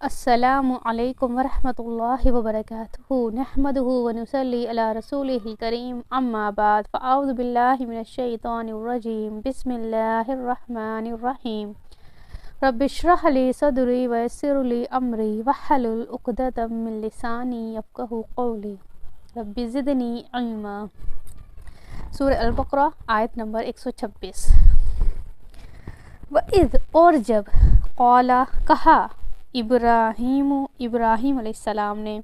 السلام علیکم ورحمۃ اللہ وبرکاتہ نحمدہ ونصلی علی رسولہ الکریم اما بعد فاعوذ باللہ من الشیطان الرجیم بسم اللہ الرحمن الرحیم رب اشرح لی صدری ویسر لی امری واحلل عقدۃ من لسانی یفقہوا قولی رب زدنی علما۔ سورہ البقرہ آیت نمبر 126۔ وَإِذْ اور جب قَالَ کہا ابراہیم علیہ السلام نے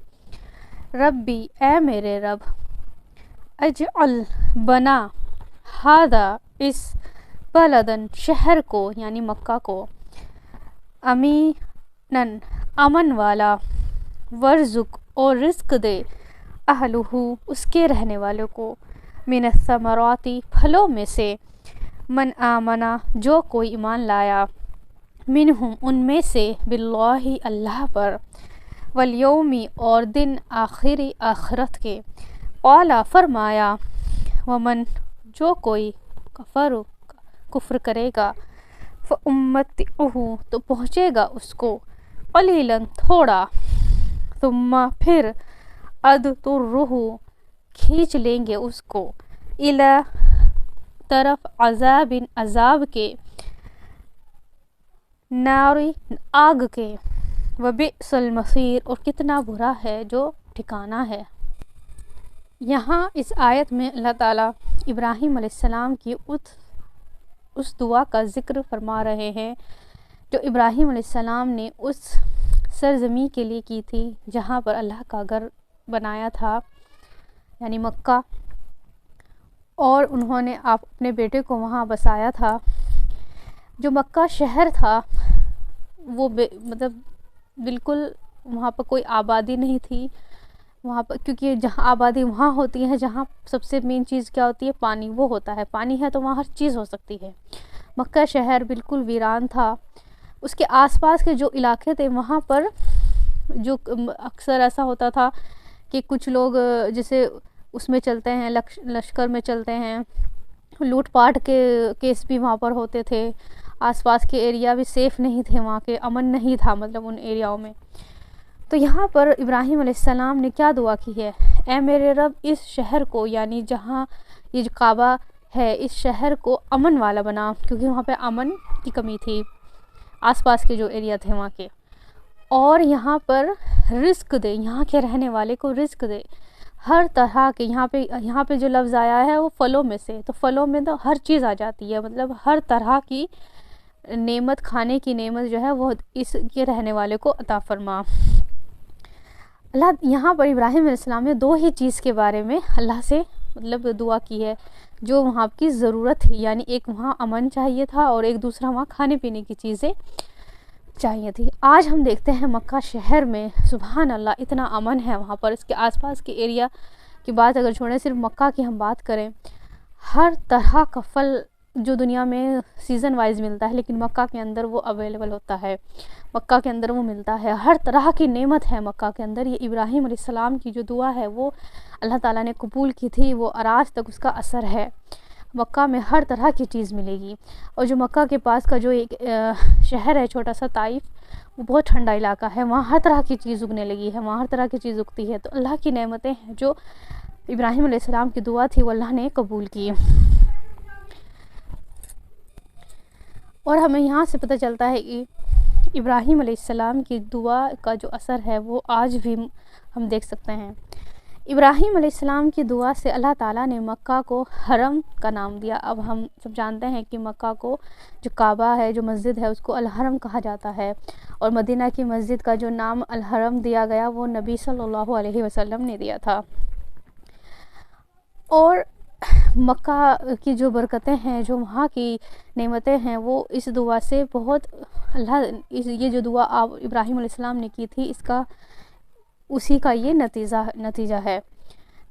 ربی اے میرے رب اجعل بنا ہذا اس بلدن شہر کو یعنی مکہ کو امینن امن والا ورزق اور رزق دے اہلہ اس کے رہنے والوں کو من الثمراتی پھلوں میں سے من آمنا جو کوئی ایمان لایا منہم ان میں سے باللہ اللہ پر والیومی اور دن آخری آخرت کے قالا فرمایا ومن جو کوئی کفر کرے گا فامتعہ تو پہنچے گا اس کو قلیلا تھوڑا ثم پھر اضطرہ کھینچ لیں گے اس کو الی طرف عذاب کے ناری آگ کے وبئس المصیر اور کتنا برا ہے جو ٹھکانہ ہے۔ یہاں اس آیت میں اللہ تعالیٰ ابراہیم علیہ السلام کی اس دعا کا ذکر فرما رہے ہیں جو ابراہیم علیہ السلام نے اس سرزمین کے لیے کی تھی جہاں پر اللہ کا گھر بنایا تھا یعنی مکہ، اور انہوں نے اپنے بیٹے کو وہاں بسایا تھا۔ جو مکہ شہر تھا وہ مطلب بالکل وہاں پر کوئی آبادی نہیں تھی وہاں پر، کیونکہ جہاں آبادی وہاں ہوتی ہے جہاں سب سے مین چیز کیا ہوتی ہے پانی، وہ ہوتا ہے، پانی ہے تو وہاں ہر چیز ہو سکتی ہے۔ مکہ شہر بالکل ویران تھا۔ اس کے آس پاس کے جو علاقے تھے وہاں پر جو اکثر ایسا ہوتا تھا کہ کچھ لوگ جیسے اس میں چلتے ہیں لشکر میں چلتے ہیں، لوٹ پاٹ کے کیس بھی وہاں پر ہوتے تھے، آس پاس کے ایریا بھی سیف نہیں تھے، وہاں کے امن نہیں تھا مطلب ان ایریاؤں میں۔ تو یہاں پر ابراہیم علیہ السلام نے کیا دعا کی ہے، اے میرے رب اس شہر کو یعنی جہاں یہ جو کعبہ ہے اس شہر کو امن والا بنا، کیونکہ وہاں پہ امن کی کمی تھی آس پاس کے جو ایریا تھے وہاں کے، اور یہاں پر رزق دے، یہاں کے رہنے والے کو رزق دے ہر طرح کے۔ یہاں پہ جو لفظ آیا ہے وہ پھلوں میں سے، تو پھلوں میں تو ہر چیز آ جاتی ہے، مطلب ہر طرح کی نعمت، کھانے کی نعمت جو ہے وہ اس کے رہنے والے کو عطا فرما۔ اللہ یہاں پر ابراہیم علیہ السلام نے دو ہی چیز کے بارے میں اللہ سے مطلب دعا کی ہے جو وہاں کی ضرورت تھی، یعنی ایک وہاں امن چاہیے تھا اور ایک دوسرا وہاں کھانے پینے کی چیزیں چاہیے تھی۔ آج ہم دیکھتے ہیں مکہ شہر میں سبحان اللہ اتنا امن ہے وہاں پر، اس کے آس پاس کے ایریا کی بات اگر چھوڑیں، صرف مکہ کی ہم بات کریں، ہر طرح کا پھل جو دنیا میں سیزن وائز ملتا ہے لیکن مکہ کے اندر وہ اویلیبل ہوتا ہے، مکہ کے اندر وہ ملتا ہے، ہر طرح کی نعمت ہے مکہ کے اندر۔ یہ ابراہیم علیہ السلام کی جو دعا ہے وہ اللہ تعالیٰ نے قبول کی تھی، وہ آج تک اس کا اثر ہے۔ مکہ میں ہر طرح کی چیز ملے گی، اور جو مکہ کے پاس کا جو ایک شہر ہے چھوٹا سا طائف، وہ بہت ٹھنڈا علاقہ ہے، وہاں ہر طرح کی چیز اگنے لگی ہے، وہاں ہر طرح کی چیز اگتی ہے۔ تو اللہ کی نعمتیں ہیں جو ابراہیم علیہ السلام کی دعا تھی وہ اللہ نے قبول کی۔ اور ہمیں یہاں سے پتہ چلتا ہے کہ ابراہیم علیہ السلام کی دعا کا جو اثر ہے وہ آج بھی ہم دیکھ سکتے ہیں۔ ابراہیم علیہ السلام کی دعا سے اللہ تعالیٰ نے مکہ کو حرم کا نام دیا۔ اب ہم سب جانتے ہیں کہ مکہ کو جو کعبہ ہے، جو مسجد ہے، اس کو الحرم کہا جاتا ہے، اور مدینہ کی مسجد کا جو نام الحرم دیا گیا وہ نبی صلی اللہ علیہ وسلم نے دیا تھا۔ اور مکہ کی جو برکتیں ہیں، جو وہاں کی نعمتیں ہیں، وہ اس دعا سے بہت یہ جو دعا آپ ابراہیم علیہ السلام نے کی تھی اسی کا یہ نتیجہ ہے۔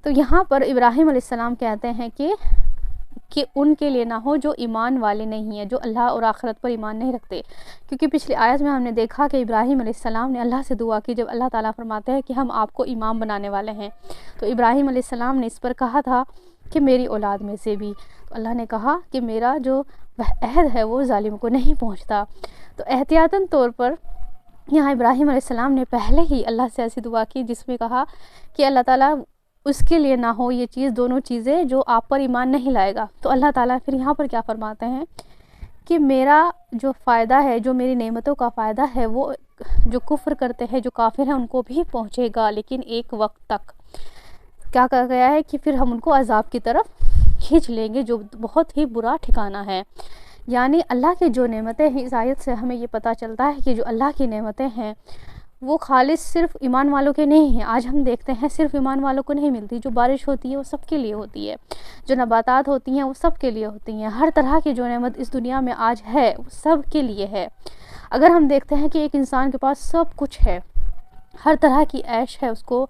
تو یہاں پر ابراہیم علیہ السلام کہتے ہیں کہ ان کے لیے نہ ہو جو ایمان والے نہیں ہیں، جو اللہ اور آخرت پر ایمان نہیں رکھتے، کیونکہ پچھلی آیت میں ہم نے دیکھا کہ ابراہیم علیہ السلام نے اللہ سے دعا کی جب اللہ تعالیٰ فرماتے ہیں کہ ہم آپ کو امام بنانے والے ہیں، تو ابراہیم علیہ السلام نے اس پر کہا تھا کہ میری اولاد میں سے بھی، تو اللہ نے کہا کہ میرا جو عہد ہے وہ ظالم کو نہیں پہنچتا۔ تو احتیاطاً طور پر یہاں ابراہیم علیہ السلام نے پہلے ہی اللہ سے ایسی دعا کی جس میں کہا کہ اللہ تعالیٰ اس کے لیے نہ ہو یہ چیز، دونوں چیزیں جو آپ پر ایمان نہیں لائے گا. تو اللہ تعالیٰ پھر یہاں پر کیا فرماتے ہیں کہ میرا جو فائدہ ہے، جو میری نعمتوں کا فائدہ ہے، وہ جو کفر کرتے ہیں، جو کافر ہیں، ان کو بھی پہنچے گا، لیکن ایک وقت تک. کیا کہا گیا ہے کہ پھر ہم ان کو عذاب کی طرف کھینچ لیں گے جو بہت ہی برا ٹھکانہ ہے. یعنی اللہ کی جو نعمتیں ہیں، اس آیت سے ہمیں یہ پتہ چلتا ہے کہ جو اللہ کی نعمتیں ہیں وہ خالص صرف ایمان والوں کے نہیں ہیں. آج ہم دیکھتے ہیں صرف ایمان والوں کو نہیں ملتی. جو بارش ہوتی ہے وہ سب کے لیے ہوتی ہے، جو نباتات ہوتی ہیں وہ سب کے لیے ہوتی ہیں. ہر طرح کی جو نعمت اس دنیا میں آج ہے وہ سب کے لیے ہے. اگر ہم دیکھتے ہیں کہ ایک انسان کے پاس سب کچھ ہے، ہر طرح کی عیش ہے، اس کو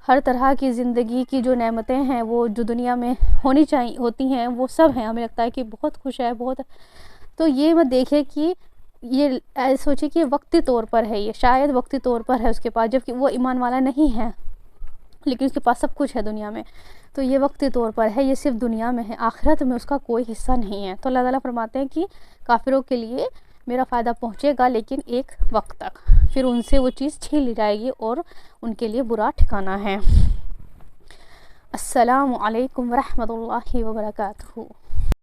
ہر طرح کی زندگی کی جو نعمتیں ہیں وہ جو دنیا میں ہوتی ہیں وہ سب ہیں، ہمیں لگتا ہے کہ بہت خوش ہے، بہت. تو یہ مت دیکھے کہ یہ سوچے کہ وقتی طور پر ہے، یہ شاید وقتی طور پر ہے اس کے پاس، جبکہ وہ ایمان والا نہیں ہے لیکن اس کے پاس سب کچھ ہے دنیا میں. تو یہ وقتی طور پر ہے، یہ صرف دنیا میں ہے، آخرت میں اس کا کوئی حصہ نہیں ہے. تو اللہ تعالیٰ فرماتے ہیں کہ کافروں کے لیے میرا فائدہ پہنچے گا لیکن ایک وقت تک، پھر ان سے وہ چیز چھین لی جائے گی اور ان کے لیے برا ٹھکانہ ہے. السلام علیکم ورحمۃ اللہ وبرکاتہ.